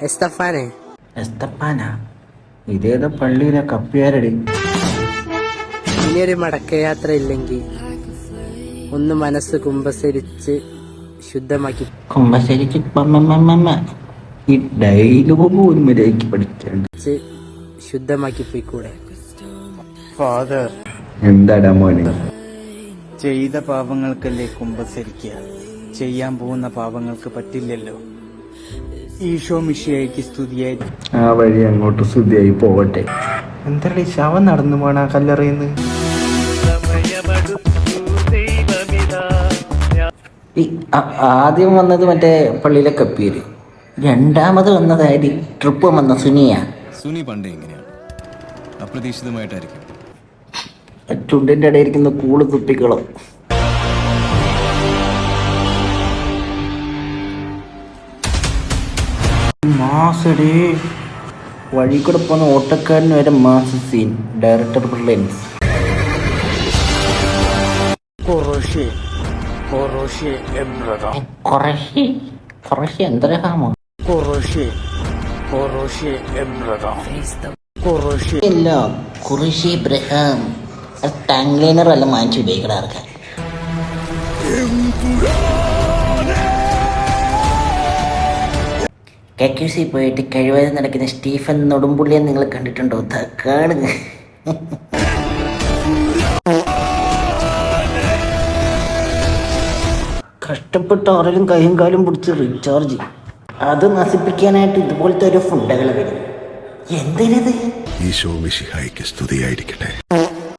എസ്തഫാനെ എസ്തപ്പാനാ ഇതേതോ പള്ളിയിലെ കപ്പിയാരടി. ഇനിയൊരു മടക്കയാത്ര ഇല്ലെങ്കിൽ ഒന്ന് മനസ്സ് കുമ്പസരിച്ച് ശുദ്ധമാക്കി കുമ്പസരിച്ച് ഈ ഡയലോഗ് പോലും മര്യാദയ്ക്ക് പഠിക്കാണ്ട് ശുദ്ധമാക്കി പോയിക്കൂടെ? ഫാദർ, എന്താടാ മോനെ? ചെയ്ത പാപങ്ങൾക്കല്ലേ കുമ്പസരിക്കുക, ചെയ്യാൻ പോകുന്ന പാപങ്ങൾക്ക് പറ്റില്ലല്ലോ. ഈശോ മിശിഹായ്ക്ക് സ്തുതിയായി. ആ വഴി അങ്ങോട്ട് ശുദ്ധിയായി പോകട്ടെ. എന്തായാലും ശവം നടന്നു പോണ കല്ലറയുന്നു. ഈ ആദ്യം വന്നത് മറ്റേ പള്ളിയിലെ കപ്പിയര്, രണ്ടാമത് വന്നതായി ട്രിപ്പ് വന്ന സുനി പണ്ട് എങ്ങനെയാണ്, അപ്രതീക്ഷിതമായിട്ടായിരിക്കും. ചുണ്ടിന്റെ ഇടയിരിക്കുന്ന കൂള് കുട്ടികളും. മാസടി വഴി കൂടെ പോകുന്ന ഓട്ടക്കാരന് വരെ മാസ സീൻ. Director brilliance. എന്തരഹാമോ ഇല്ല ഖുറേഷി ഇബ്രാഹിം ടാങ് ലൈനർ വല്ല മാറ്റി ഉപയോഗിക്കടാർക്കാൻ. കക്യൂസി പോയിട്ട് കഴിവാതെ നടക്കുന്ന സ്റ്റീഫൻ നെടുമ്പുള്ളിയെ നിങ്ങൾ കണ്ടിട്ടുണ്ടോ? കാണുക. കഷ്ടപ്പെട്ട് ആരെങ്കിലും കൈയും കാലും പിടിച്ച് റീചാർജ്, അത് നശിപ്പിക്കാനായിട്ട് ഇതുപോലത്തെ ഒരു ഫുഡുകൾ വരും. എന്തിനത്? ഈശോ മിശിഹായ്ക്ക് സ്തുതിയായിരിക്കട്ടെ.